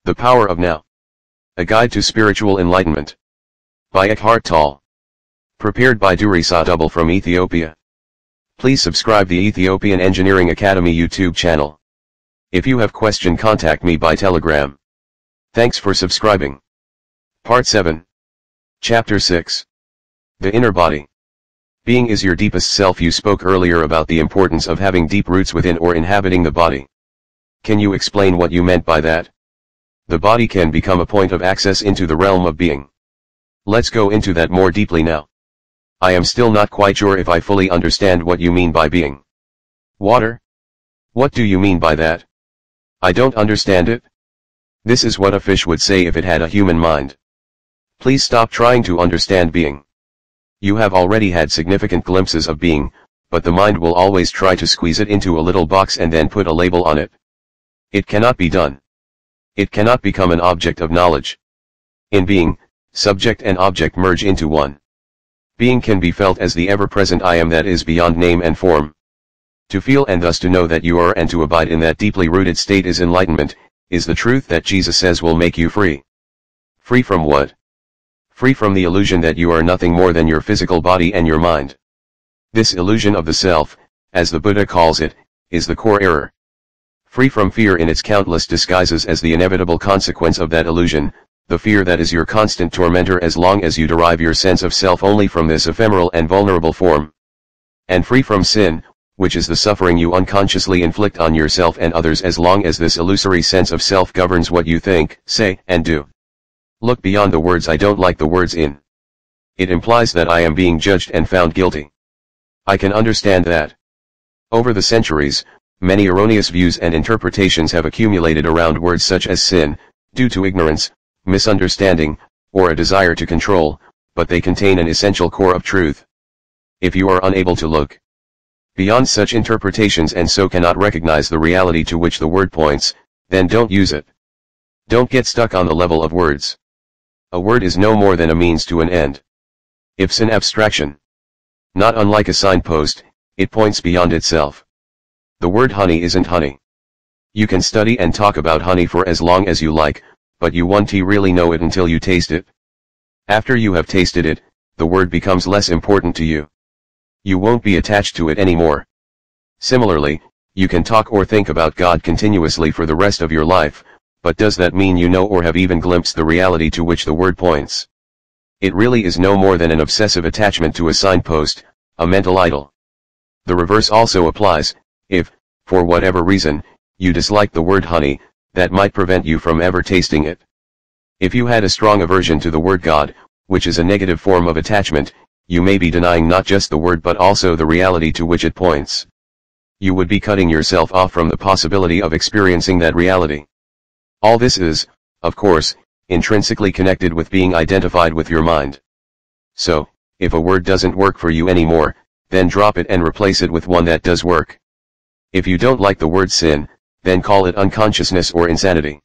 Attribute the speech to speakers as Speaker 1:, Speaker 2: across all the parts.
Speaker 1: The Power of Now. A Guide to Spiritual Enlightenment. By Eckhart Tolle. Prepared by Durisa Double from Ethiopia. Please subscribe the Ethiopian Engineering Academy YouTube channel. If you have question, contact me by Telegram. Thanks for subscribing. Part 7. Chapter 6. The Inner Body. Being is your deepest self. You spoke earlier about the importance of having deep roots within or inhabiting the body. Can you explain what you meant by that? The body can become a point of access into the realm of being. Let's go into that more deeply now. I am still not quite sure if I fully understand what you mean by being. Water? What do you mean by that? I don't understand it. This is what a fish would say if it had a human mind. Please stop trying to understand being. You have already had significant glimpses of being, but the mind will always try to squeeze it into a little box and then put a label on it. It cannot be done. It cannot become an object of knowledge. In being, subject and object merge into one. Being can be felt as the ever-present I am that is beyond name and form. To feel and thus to know that you are and to abide in that deeply rooted state is enlightenment, is the truth that Jesus says will make you free. Free from what? Free from the illusion that you are nothing more than your physical body and your mind. This illusion of the self, as the Buddha calls it, is the core error. Free from fear in its countless disguises as the inevitable consequence of that illusion, the fear that is your constant tormentor as long as you derive your sense of self only from this ephemeral and vulnerable form. And free from sin, which is the suffering you unconsciously inflict on yourself and others as long as this illusory sense of self governs what you think, say, and do. Look beyond the words. I don't like the words in. It implies that I am being judged and found guilty. I can understand that. Over the centuries, many erroneous views and interpretations have accumulated around words such as sin, due to ignorance, misunderstanding, or a desire to control, but they contain an essential core of truth. If you are unable to look beyond such interpretations and so cannot recognize the reality to which the word points, then don't use it. Don't get stuck on the level of words. A word is no more than a means to an end. It's an abstraction. Not unlike a signpost, it points beyond itself. The word honey isn't honey. You can study and talk about honey for as long as you like, but you won't really know it until you taste it. After you have tasted it, the word becomes less important to you. You won't be attached to it anymore. Similarly, you can talk or think about God continuously for the rest of your life, but does that mean you know or have even glimpsed the reality to which the word points? It really is no more than an obsessive attachment to a signpost, a mental idol. The reverse also applies. If, for whatever reason, you dislike the word honey, that might prevent you from ever tasting it. If you had a strong aversion to the word God, which is a negative form of attachment, you may be denying not just the word but also the reality to which it points. You would be cutting yourself off from the possibility of experiencing that reality. All this is, of course, intrinsically connected with being identified with your mind. So, if a word doesn't work for you anymore, then drop it and replace it with one that does work. If you don't like the word sin, then call it unconsciousness or insanity.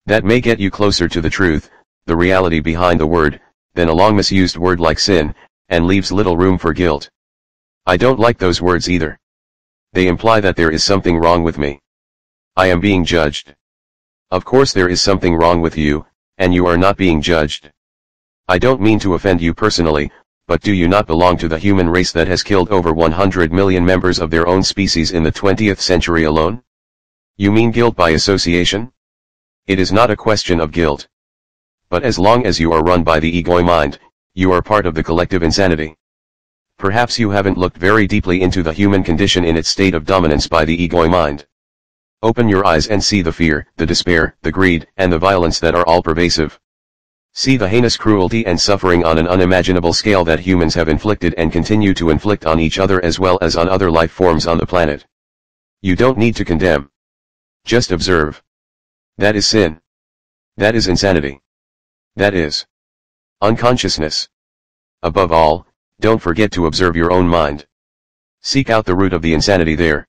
Speaker 1: That may get you closer to the truth, the reality behind the word, than a long misused word like sin, and leaves little room for guilt. I don't like those words either. They imply that there is something wrong with me. I am being judged. Of course there is something wrong with you, and you are not being judged. I don't mean to offend you personally, but do you not belong to the human race that has killed over 100 million members of their own species in the 20th century alone? You mean guilt by association? It is not a question of guilt. But as long as you are run by the ego mind, you are part of the collective insanity. Perhaps you haven't looked very deeply into the human condition in its state of dominance by the ego mind. Open your eyes and see the fear, the despair, the greed, and the violence that are all pervasive. See the heinous cruelty and suffering on an unimaginable scale that humans have inflicted and continue to inflict on each other as well as on other life forms on the planet. You don't need to condemn. Just observe. That is sin. That is insanity. That is unconsciousness. Above all, don't forget to observe your own mind. Seek out the root of the insanity there.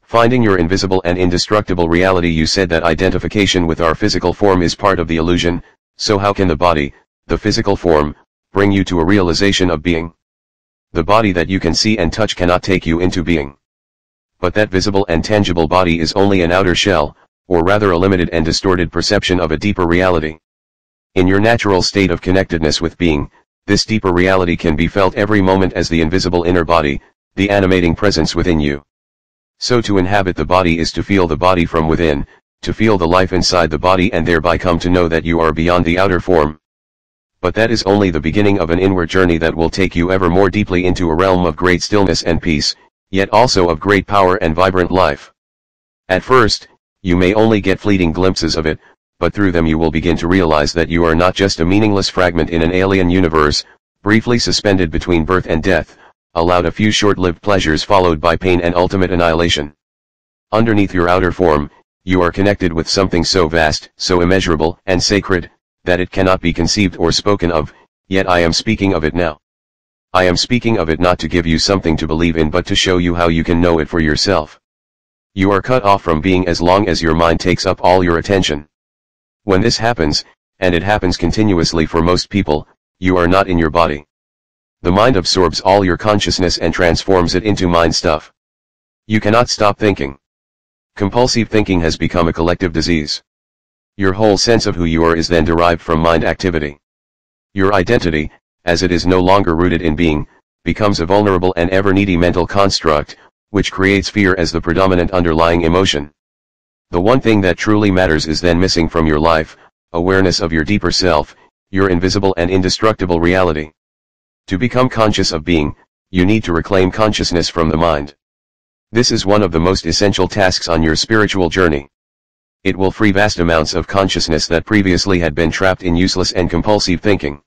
Speaker 1: Finding your invisible and indestructible reality. You said that identification with our physical form is part of the illusion, so how can the body, the physical form, bring you to a realization of being? The body that you can see and touch cannot take you into being. But that visible and tangible body is only an outer shell, or rather a limited and distorted perception of a deeper reality. In your natural state of connectedness with being, this deeper reality can be felt every moment as the invisible inner body, the animating presence within you. So to inhabit the body is to feel the body from within, to feel the life inside the body and thereby come to know that you are beyond the outer form. But that is only the beginning of an inward journey that will take you ever more deeply into a realm of great stillness and peace, yet also of great power and vibrant life. At first, you may only get fleeting glimpses of it, but through them you will begin to realize that you are not just a meaningless fragment in an alien universe, briefly suspended between birth and death, allowed a few short-lived pleasures followed by pain and ultimate annihilation. Underneath your outer form, you are connected with something so vast, so immeasurable and sacred, that it cannot be conceived or spoken of, yet I am speaking of it now. I am speaking of it not to give you something to believe in but to show you how you can know it for yourself. You are cut off from being as long as your mind takes up all your attention. When this happens, and it happens continuously for most people, you are not in your body. The mind absorbs all your consciousness and transforms it into mind stuff. You cannot stop thinking. Compulsive thinking has become a collective disease. Your whole sense of who you are is then derived from mind activity. Your identity, as it is no longer rooted in being, becomes a vulnerable and ever-needy mental construct, which creates fear as the predominant underlying emotion. The one thing that truly matters is then missing from your life, awareness of your deeper self, your invisible and indestructible reality. To become conscious of being, you need to reclaim consciousness from the mind. This is one of the most essential tasks on your spiritual journey. It will free vast amounts of consciousness that previously had been trapped in useless and compulsive thinking.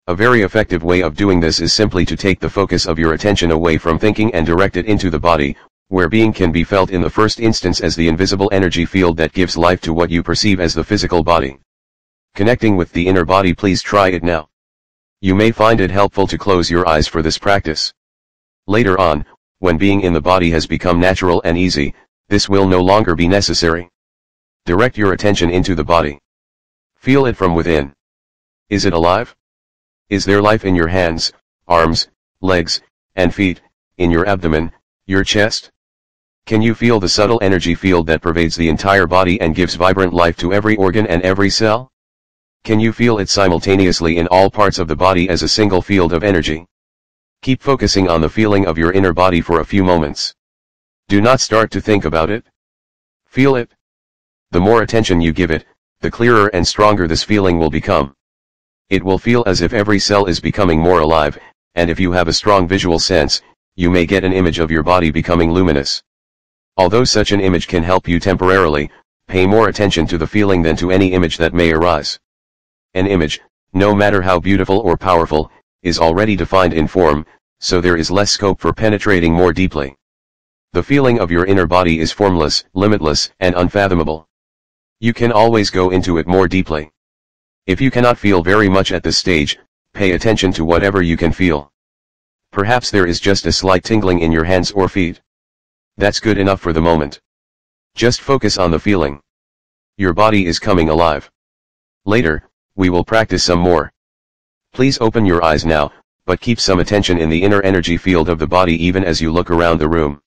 Speaker 1: A very effective way of doing this is simply to take the focus of your attention away from thinking and direct it into the body, where being can be felt in the first instance as the invisible energy field that gives life to what you perceive as the physical body. Connecting with the inner body, please try it now. You may find it helpful to close your eyes for this practice. Later on, when being in the body has become natural and easy, this will no longer be necessary. Direct your attention into the body. Feel it from within. Is it alive? Is there life in your hands, arms, legs, and feet, in your abdomen, your chest? Can you feel the subtle energy field that pervades the entire body and gives vibrant life to every organ and every cell? Can you feel it simultaneously in all parts of the body as a single field of energy? Keep focusing on the feeling of your inner body for a few moments. Do not start to think about it. Feel it. The more attention you give it, the clearer and stronger this feeling will become. It will feel as if every cell is becoming more alive, and if you have a strong visual sense, you may get an image of your body becoming luminous. Although such an image can help you temporarily, pay more attention to the feeling than to any image that may arise. An image, no matter how beautiful or powerful, is already defined in form, so there is less scope for penetrating more deeply. The feeling of your inner body is formless, limitless, and unfathomable. You can always go into it more deeply. If you cannot feel very much at this stage, pay attention to whatever you can feel. Perhaps there is just a slight tingling in your hands or feet. That's good enough for the moment. Just focus on the feeling. Your body is coming alive. Later, we will practice some more. Please open your eyes now, but keep some attention in the inner energy field of the body even as you look around the room.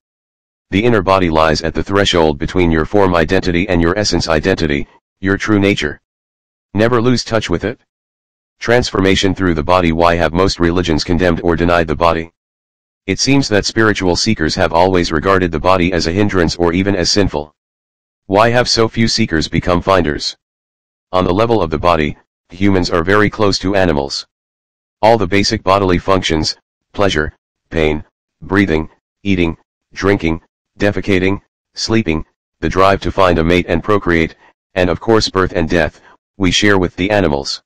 Speaker 1: The inner body lies at the threshold between your form identity and your essence identity, your true nature. Never lose touch with it. Transformation through the body. Why have most religions condemned or denied the body? It seems that spiritual seekers have always regarded the body as a hindrance or even as sinful. Why have so few seekers become finders? On the level of the body, humans are very close to animals. All the basic bodily functions, pleasure, pain, breathing, eating, drinking, defecating, sleeping, the drive to find a mate and procreate, and of course birth and death, we share with the animals.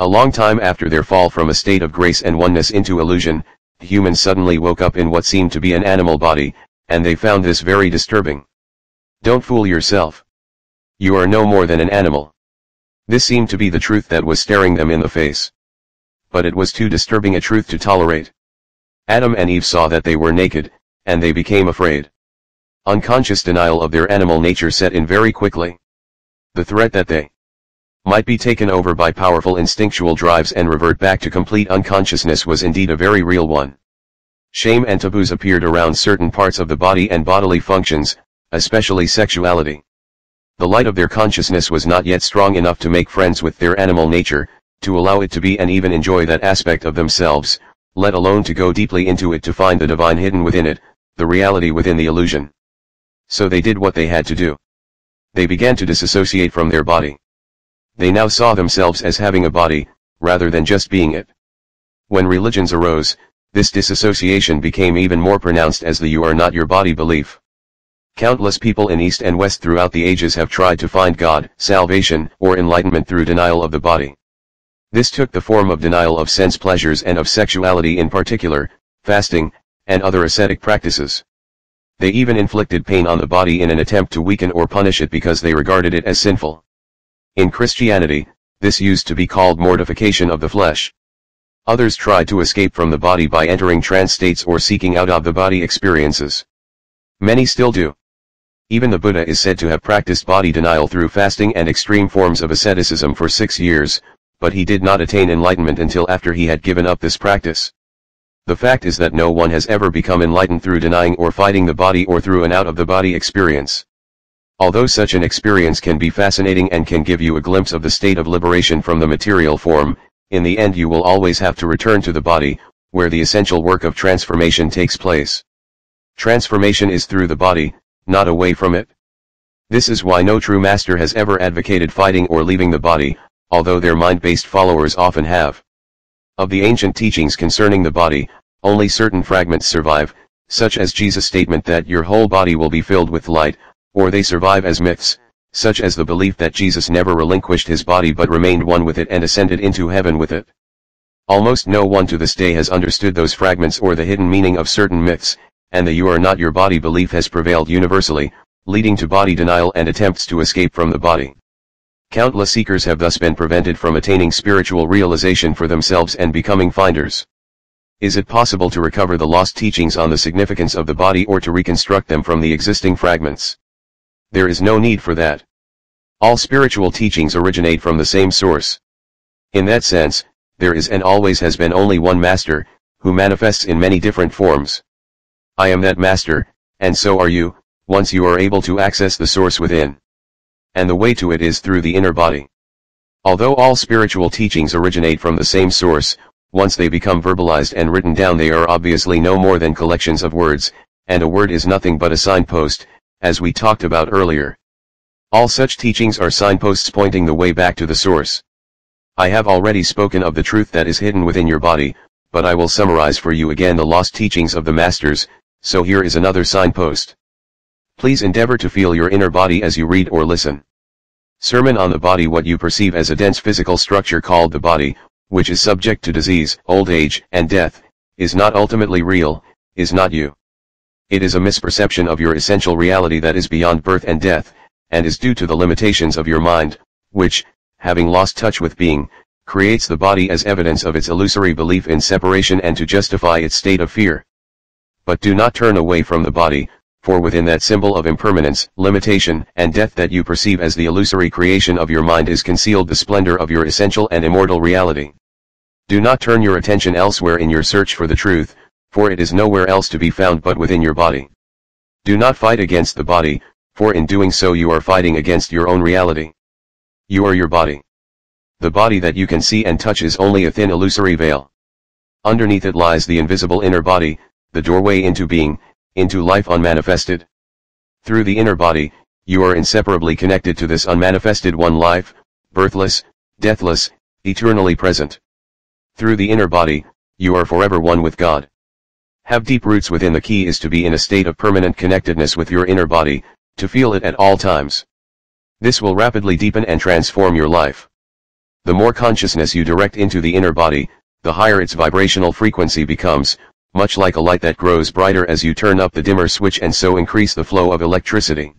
Speaker 1: A long time after their fall from a state of grace and oneness into illusion, humans suddenly woke up in what seemed to be an animal body, and they found this very disturbing. Don't fool yourself. You are no more than an animal. This seemed to be the truth that was staring them in the face. But it was too disturbing a truth to tolerate. Adam and Eve saw that they were naked, and they became afraid. Unconscious denial of their animal nature set in very quickly. The threat that they might be taken over by powerful instinctual drives and revert back to complete unconsciousness was indeed a very real one. Shame and taboos appeared around certain parts of the body and bodily functions, especially sexuality. The light of their consciousness was not yet strong enough to make friends with their animal nature, to allow it to be and even enjoy that aspect of themselves, let alone to go deeply into it to find the divine hidden within it, the reality within the illusion. So they did what they had to do. They began to disassociate from their body. They now saw themselves as having a body, rather than just being it. When religions arose, this disassociation became even more pronounced as the "you are not your body" belief. Countless people in East and West throughout the ages have tried to find God, salvation, or enlightenment through denial of the body. This took the form of denial of sense pleasures and of sexuality in particular, fasting, and other ascetic practices. They even inflicted pain on the body in an attempt to weaken or punish it because they regarded it as sinful. In Christianity, this used to be called mortification of the flesh. Others tried to escape from the body by entering trance states or seeking out of the body experiences. Many still do. Even the Buddha is said to have practiced body denial through fasting and extreme forms of asceticism for 6 years, but he did not attain enlightenment until after he had given up this practice. The fact is that no one has ever become enlightened through denying or fighting the body or through an out-of-the-body experience. Although such an experience can be fascinating and can give you a glimpse of the state of liberation from the material form, in the end you will always have to return to the body, where the essential work of transformation takes place. Transformation is through the body, not away from it. This is why no true master has ever advocated fighting or leaving the body, although their mind-based followers often have. Of the ancient teachings concerning the body, only certain fragments survive, such as Jesus' statement that your whole body will be filled with light, or they survive as myths, such as the belief that Jesus never relinquished his body but remained one with it and ascended into heaven with it. Almost no one to this day has understood those fragments or the hidden meaning of certain myths, and the "you are not your body" belief has prevailed universally, leading to body denial and attempts to escape from the body. Countless seekers have thus been prevented from attaining spiritual realization for themselves and becoming finders. Is it possible to recover the lost teachings on the significance of the body or to reconstruct them from the existing fragments? There is no need for that. All spiritual teachings originate from the same source. In that sense, there is and always has been only one master, who manifests in many different forms. I am that master, and so are you, once you are able to access the source within. And the way to it is through the inner body. Although all spiritual teachings originate from the same source, once they become verbalized and written down they are obviously no more than collections of words, and a word is nothing but a signpost, as we talked about earlier. All such teachings are signposts pointing the way back to the source. I have already spoken of the truth that is hidden within your body, but I will summarize for you again the lost teachings of the masters, so here is another signpost. Please endeavor to feel your inner body as you read or listen. Sermon on the body. What you perceive as a dense physical structure called the body, which is subject to disease, old age, and death, is not ultimately real, is not you. It is a misperception of your essential reality that is beyond birth and death, and is due to the limitations of your mind, which, having lost touch with being, creates the body as evidence of its illusory belief in separation and to justify its state of fear. But do not turn away from the body, for within that symbol of impermanence, limitation, and death that you perceive as the illusory creation of your mind is concealed the splendor of your essential and immortal reality. Do not turn your attention elsewhere in your search for the truth, for it is nowhere else to be found but within your body. Do not fight against the body, for in doing so you are fighting against your own reality. You are your body. The body that you can see and touch is only a thin illusory veil. Underneath it lies the invisible inner body, the doorway into being, into life unmanifested. Through the inner body, you are inseparably connected to this unmanifested one life, birthless, deathless, eternally present. Through the inner body, you are forever one with God. Have deep roots within. The key is to be in a state of permanent connectedness with your inner body, to feel it at all times. This will rapidly deepen and transform your life. The more consciousness you direct into the inner body, the higher its vibrational frequency becomes, much like a light that grows brighter as you turn up the dimmer switch and so increase the flow of electricity.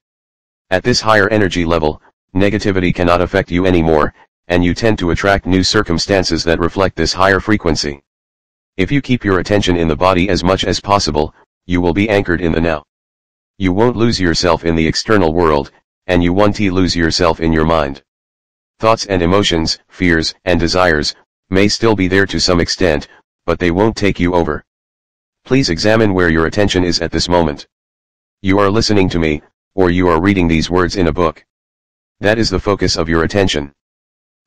Speaker 1: At this higher energy level, negativity cannot affect you anymore, and you tend to attract new circumstances that reflect this higher frequency. If you keep your attention in the body as much as possible, you will be anchored in the now. You won't lose yourself in the external world, and you won't lose yourself in your mind. Thoughts and emotions, fears and desires, may still be there to some extent, but they won't take you over. Please examine where your attention is at this moment. You are listening to me, or you are reading these words in a book. That is the focus of your attention.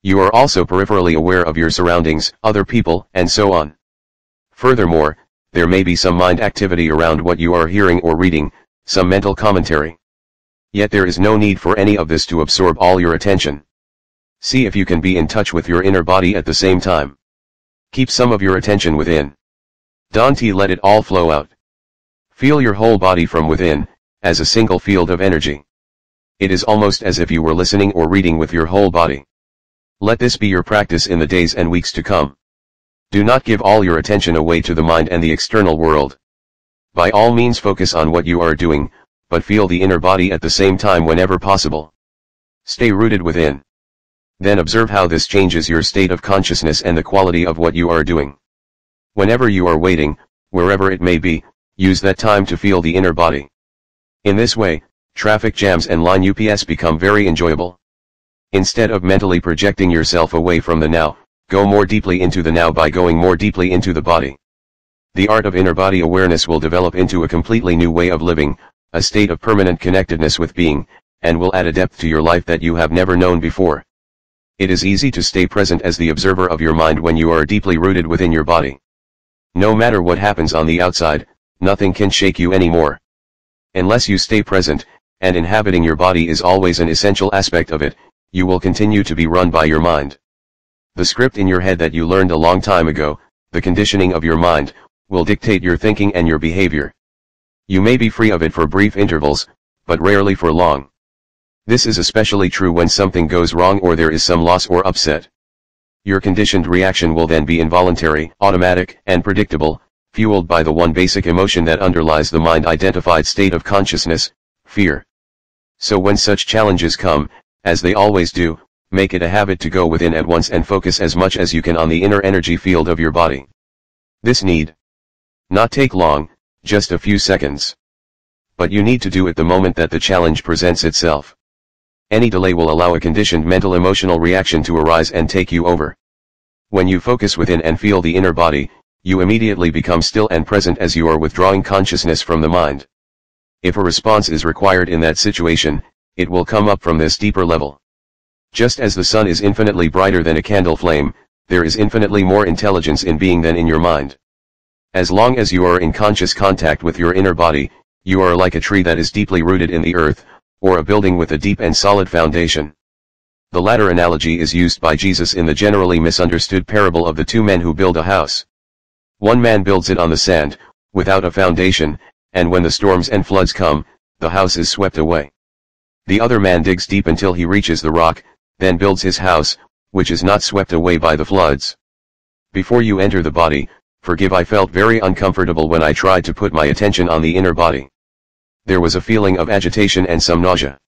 Speaker 1: You are also peripherally aware of your surroundings, other people, and so on. Furthermore, there may be some mind activity around what you are hearing or reading, some mental commentary. Yet there is no need for any of this to absorb all your attention. See if you can be in touch with your inner body at the same time. Keep some of your attention within. Don't let it all flow out. Feel your whole body from within, as a single field of energy. It is almost as if you were listening or reading with your whole body. Let this be your practice in the days and weeks to come. Do not give all your attention away to the mind and the external world. By all means focus on what you are doing, but feel the inner body at the same time whenever possible. Stay rooted within. Then observe how this changes your state of consciousness and the quality of what you are doing. Whenever you are waiting, wherever it may be, use that time to feel the inner body. In this way, traffic jams and line UPS become very enjoyable. Instead of mentally projecting yourself away from the now, go more deeply into the now by going more deeply into the body. The art of inner body awareness will develop into a completely new way of living, a state of permanent connectedness with being, and will add a depth to your life that you have never known before. It is easy to stay present as the observer of your mind when you are deeply rooted within your body. No matter what happens on the outside, nothing can shake you anymore. Unless you stay present, and inhabiting your body is always an essential aspect of it, you will continue to be run by your mind. The script in your head that you learned a long time ago, the conditioning of your mind, will dictate your thinking and your behavior. You may be free of it for brief intervals, but rarely for long. This is especially true when something goes wrong or there is some loss or upset. Your conditioned reaction will then be involuntary, automatic, and predictable, fueled by the one basic emotion that underlies the mind-identified state of consciousness, fear. So when such challenges come, as they always do, make it a habit to go within at once and focus as much as you can on the inner energy field of your body. This need not take long, just a few seconds. But you need to do it the moment that the challenge presents itself. Any delay will allow a conditioned mental emotional reaction to arise and take you over. When you focus within and feel the inner body, you immediately become still and present as you are withdrawing consciousness from the mind. If a response is required in that situation, it will come up from this deeper level. Just as the sun is infinitely brighter than a candle flame, there is infinitely more intelligence in being than in your mind. As long as you are in conscious contact with your inner body, you are like a tree that is deeply rooted in the earth, or a building with a deep and solid foundation. The latter analogy is used by Jesus in the generally misunderstood parable of the two men who build a house. One man builds it on the sand, without a foundation, and when the storms and floods come, the house is swept away. The other man digs deep until he reaches the rock, then builds his house, which is not swept away by the floods. Before you enter the body, forgive, I felt very uncomfortable when I tried to put my attention on the inner body. There was a feeling of agitation and some nausea.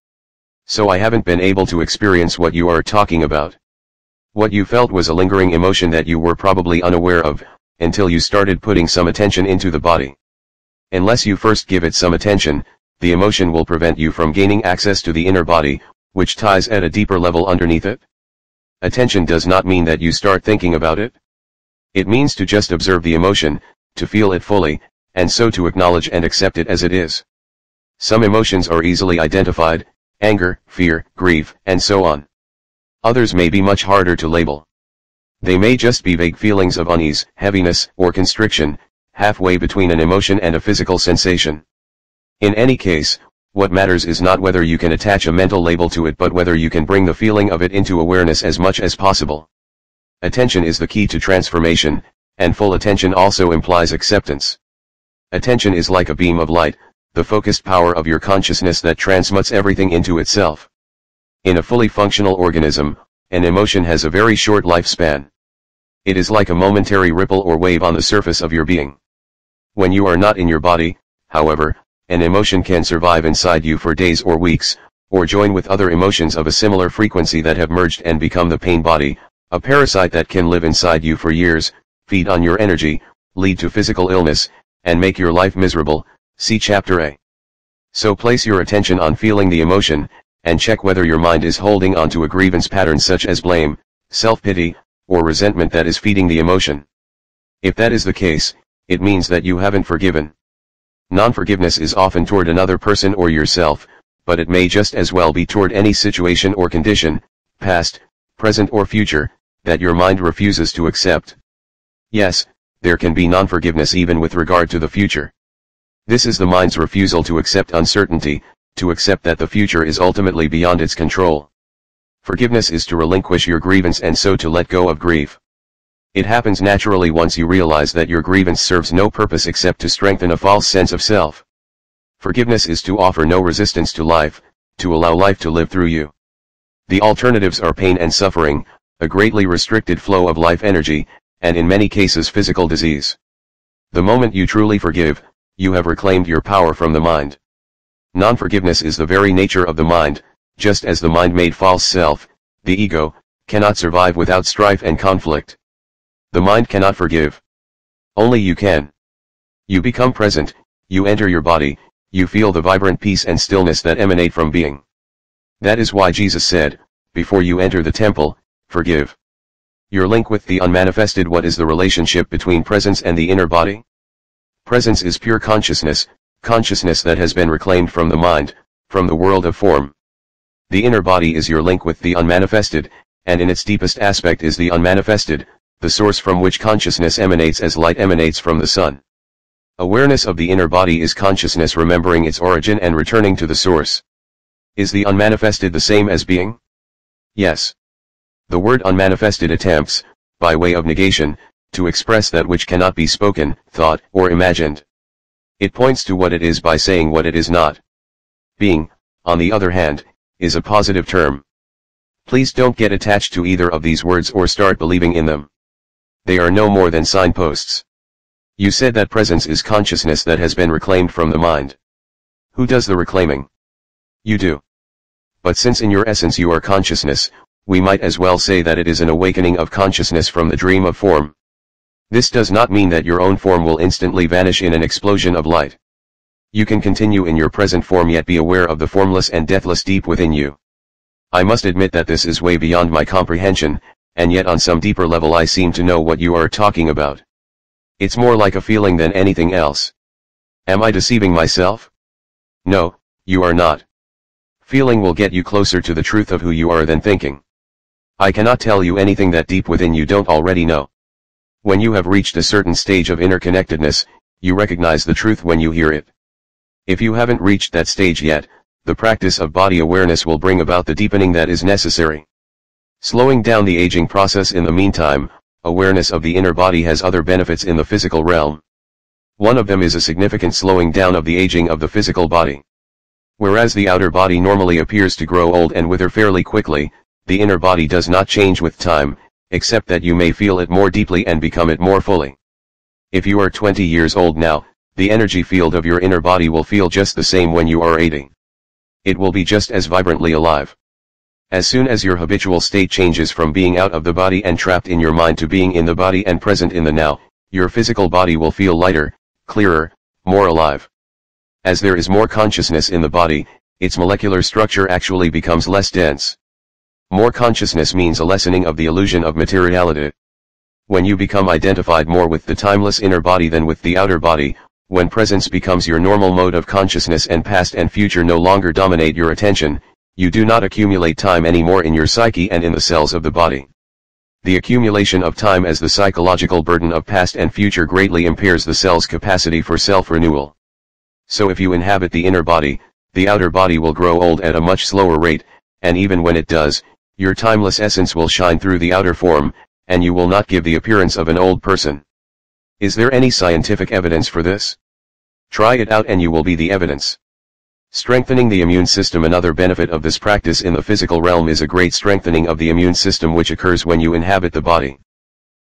Speaker 1: So I haven't been able to experience what you are talking about. What you felt was a lingering emotion that you were probably unaware of, until you started putting some attention into the body. Unless you first give it some attention, the emotion will prevent you from gaining access to the inner body, which ties at a deeper level underneath it. Attention does not mean that you start thinking about it. It means to just observe the emotion, to feel it fully, and so to acknowledge and accept it as it is. Some emotions are easily identified: anger, fear, grief, and so on. Others may be much harder to label. They may just be vague feelings of unease, heaviness, or constriction, halfway between an emotion and a physical sensation. In any case, what matters is not whether you can attach a mental label to it, but whether you can bring the feeling of it into awareness as much as possible. Attention is the key to transformation, and full attention also implies acceptance. Attention is like a beam of light, the focused power of your consciousness that transmutes everything into itself. In a fully functional organism, an emotion has a very short lifespan. It is like a momentary ripple or wave on the surface of your being. When you are not in your body, however, an emotion can survive inside you for days or weeks, or join with other emotions of a similar frequency that have merged and become the pain body, a parasite that can live inside you for years, feed on your energy, lead to physical illness, and make your life miserable. See Chapter A. So place your attention on feeling the emotion, and check whether your mind is holding on to a grievance pattern such as blame, self-pity, or resentment that is feeding the emotion. If that is the case, it means that you haven't forgiven. Non-forgiveness is often toward another person or yourself, but it may just as well be toward any situation or condition, past, present or future, that your mind refuses to accept. Yes, there can be non-forgiveness even with regard to the future. This is the mind's refusal to accept uncertainty, to accept that the future is ultimately beyond its control. Forgiveness is to relinquish your grievance and so to let go of grief. It happens naturally once you realize that your grievance serves no purpose except to strengthen a false sense of self. Forgiveness is to offer no resistance to life, to allow life to live through you. The alternatives are pain and suffering, a greatly restricted flow of life energy, and in many cases physical disease. The moment you truly forgive, you have reclaimed your power from the mind. Non-forgiveness is the very nature of the mind, just as the mind-made false self, the ego, cannot survive without strife and conflict. The mind cannot forgive. Only you can. You become present, you enter your body, you feel the vibrant peace and stillness that emanate from being. That is why Jesus said, before you enter the temple, forgive. Your link with the unmanifested. What is the relationship between presence and the inner body? Presence is pure consciousness, consciousness that has been reclaimed from the mind, from the world of form. The inner body is your link with the unmanifested, and in its deepest aspect is the unmanifested, the source from which consciousness emanates as light emanates from the sun. Awareness of the inner body is consciousness remembering its origin and returning to the source. Is the unmanifested the same as being? Yes. The word unmanifested attempts, by way of negation, to express that which cannot be spoken, thought, or imagined. It points to what it is by saying what it is not. Being, on the other hand, is a positive term. Please don't get attached to either of these words or start believing in them. They are no more than signposts. You said that presence is consciousness that has been reclaimed from the mind. Who does the reclaiming? You do. But since in your essence you are consciousness, we might as well say that it is an awakening of consciousness from the dream of form. This does not mean that your own form will instantly vanish in an explosion of light. You can continue in your present form yet be aware of the formless and deathless deep within you. I must admit that this is way beyond my comprehension, and yet on some deeper level I seem to know what you are talking about. It's more like a feeling than anything else. Am I deceiving myself? No, you are not. Feeling will get you closer to the truth of who you are than thinking. I cannot tell you anything that deep within you don't already know. When you have reached a certain stage of interconnectedness, you recognize the truth when you hear it. If you haven't reached that stage yet, the practice of body awareness will bring about the deepening that is necessary. Slowing down the aging process in the meantime, awareness of the inner body has other benefits in the physical realm. One of them is a significant slowing down of the aging of the physical body. Whereas the outer body normally appears to grow old and wither fairly quickly, the inner body does not change with time, except that you may feel it more deeply and become it more fully. If you are 20 years old now, the energy field of your inner body will feel just the same when you are 80. It will be just as vibrantly alive. As soon as your habitual state changes from being out of the body and trapped in your mind to being in the body and present in the now, your physical body will feel lighter, clearer, more alive. As there is more consciousness in the body, its molecular structure actually becomes less dense. More consciousness means a lessening of the illusion of materiality. When you become identified more with the timeless inner body than with the outer body, when presence becomes your normal mode of consciousness and past and future no longer dominate your attention, you do not accumulate time anymore in your psyche and in the cells of the body. The accumulation of time as the psychological burden of past and future greatly impairs the cell's capacity for self-renewal. So if you inhabit the inner body, the outer body will grow old at a much slower rate, and even when it does, your timeless essence will shine through the outer form, and you will not give the appearance of an old person. Is there any scientific evidence for this? Try it out and you will be the evidence. Strengthening the immune system. Another benefit of this practice in the physical realm is a great strengthening of the immune system which occurs when you inhabit the body.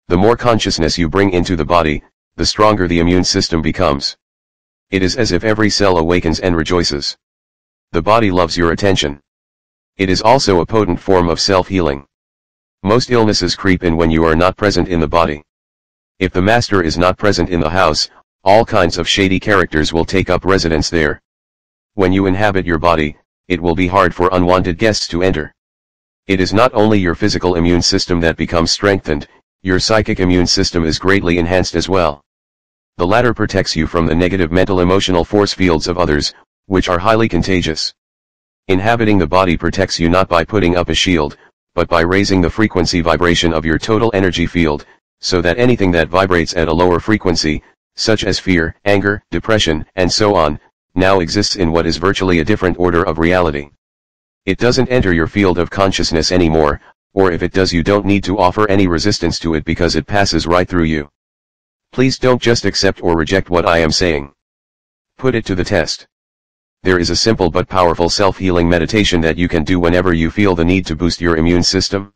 Speaker 1: The more consciousness you bring into the body, the stronger the immune system becomes. It is as if every cell awakens and rejoices. The body loves your attention. It is also a potent form of self-healing. Most illnesses creep in when you are not present in the body. If the master is not present in the house, all kinds of shady characters will take up residence there. When you inhabit your body, it will be hard for unwanted guests to enter. It is not only your physical immune system that becomes strengthened, your psychic immune system is greatly enhanced as well. The latter protects you from the negative mental emotional force fields of others, which are highly contagious. Inhabiting the body protects you not by putting up a shield, but by raising the frequency vibration of your total energy field, so that anything that vibrates at a lower frequency, such as fear, anger, depression, and so on, now exists in what is virtually a different order of reality. It doesn't enter your field of consciousness anymore, or if it does you don't need to offer any resistance to it because it passes right through you. Please don't just accept or reject what I am saying. Put it to the test. There is a simple but powerful self-healing meditation that you can do whenever you feel the need to boost your immune system.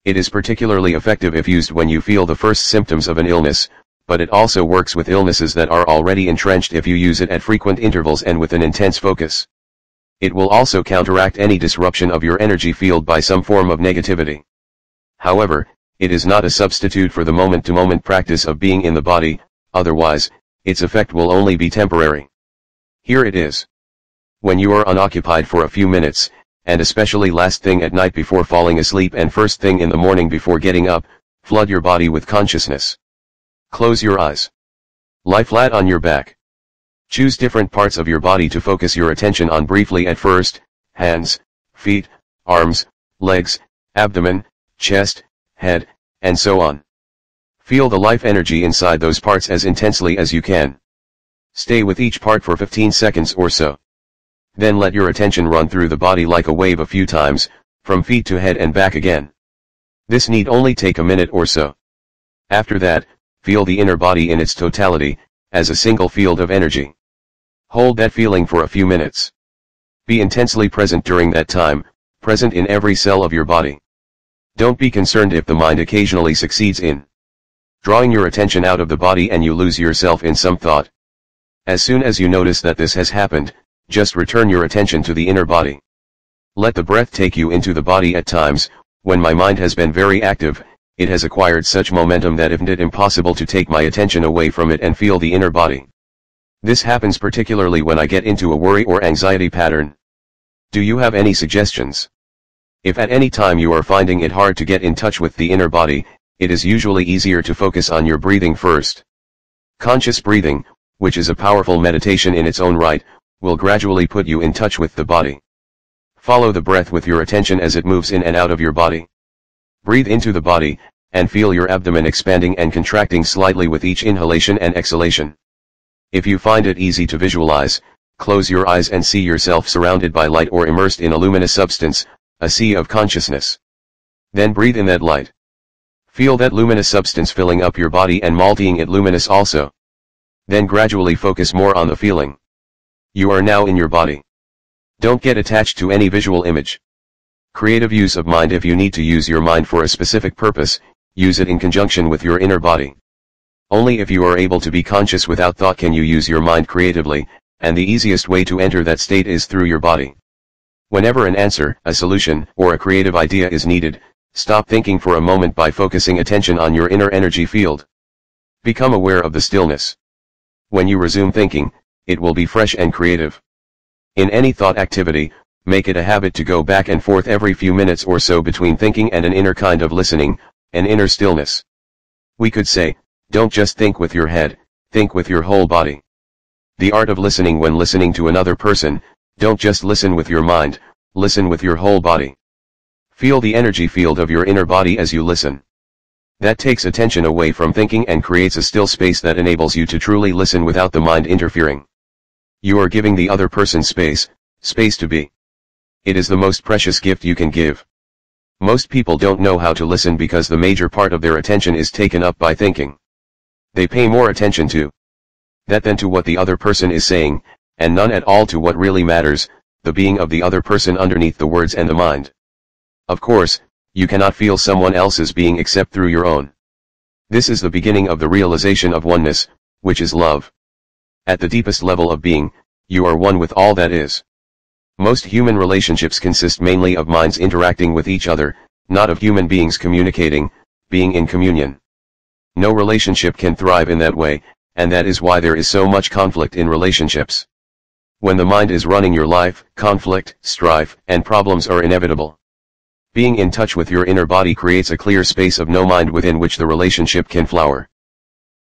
Speaker 1: It is particularly effective if used when you feel the first symptoms of an illness, but it also works with illnesses that are already entrenched if you use it at frequent intervals and with an intense focus. It will also counteract any disruption of your energy field by some form of negativity. However, it is not a substitute for the moment-to-moment practice of being in the body, otherwise, its effect will only be temporary. Here it is. When you are unoccupied for a few minutes, and especially last thing at night before falling asleep and first thing in the morning before getting up, flood your body with consciousness. Close your eyes. Lie flat on your back. Choose different parts of your body to focus your attention on briefly at first: hands, feet, arms, legs, abdomen, chest, head, and so on. Feel the life energy inside those parts as intensely as you can. Stay with each part for 15 seconds or so. Then let your attention run through the body like a wave a few times, from feet to head and back again. This need only take a minute or so. After that, feel the inner body in its totality, as a single field of energy. Hold that feeling for a few minutes. Be intensely present during that time, present in every cell of your body. Don't be concerned if the mind occasionally succeeds in drawing your attention out of the body and you lose yourself in some thought. As soon as you notice that this has happened, just return your attention to the inner body. Let the breath take you into the body. At times, when my mind has been very active, it has acquired such momentum that it is impossible to take my attention away from it and feel the inner body. This happens particularly when I get into a worry or anxiety pattern. Do you have any suggestions? If at any time you are finding it hard to get in touch with the inner body, it is usually easier to focus on your breathing first. Conscious breathing, which is a powerful meditation in its own right, will gradually put you in touch with the body. Follow the breath with your attention as it moves in and out of your body. Breathe into the body, and feel your abdomen expanding and contracting slightly with each inhalation and exhalation. If you find it easy to visualize, close your eyes and see yourself surrounded by light or immersed in a luminous substance, a sea of consciousness. Then breathe in that light. Feel that luminous substance filling up your body and making it luminous also. Then gradually focus more on the feeling. You are now in your body. Don't get attached to any visual image. Creative use of mind. If you need to use your mind for a specific purpose, use it in conjunction with your inner body. Only if you are able to be conscious without thought can you use your mind creatively, and the easiest way to enter that state is through your body. Whenever an answer, a solution, or a creative idea is needed, stop thinking for a moment by focusing attention on your inner energy field. Become aware of the stillness. When you resume thinking, it will be fresh and creative. In any thought activity, make it a habit to go back and forth every few minutes or so between thinking and an inner kind of listening, an inner stillness. We could say, don't just think with your head, think with your whole body. The art of listening. When listening to another person, don't just listen with your mind, listen with your whole body. Feel the energy field of your inner body as you listen. That takes attention away from thinking and creates a still space that enables you to truly listen without the mind interfering. You are giving the other person space to be. It is the most precious gift you can give. Most people don't know how to listen because the major part of their attention is taken up by thinking. They pay more attention to that than to what the other person is saying, and none at all to what really matters, the being of the other person underneath the words and the mind. Of course, you cannot feel someone else's being except through your own. This is the beginning of the realization of oneness, which is love. At the deepest level of being, you are one with all that is. Most human relationships consist mainly of minds interacting with each other, not of human beings communicating, being in communion. No relationship can thrive in that way, and that is why there is so much conflict in relationships. When the mind is running your life, conflict, strife, and problems are inevitable. Being in touch with your inner body creates a clear space of no mind within which the relationship can flower.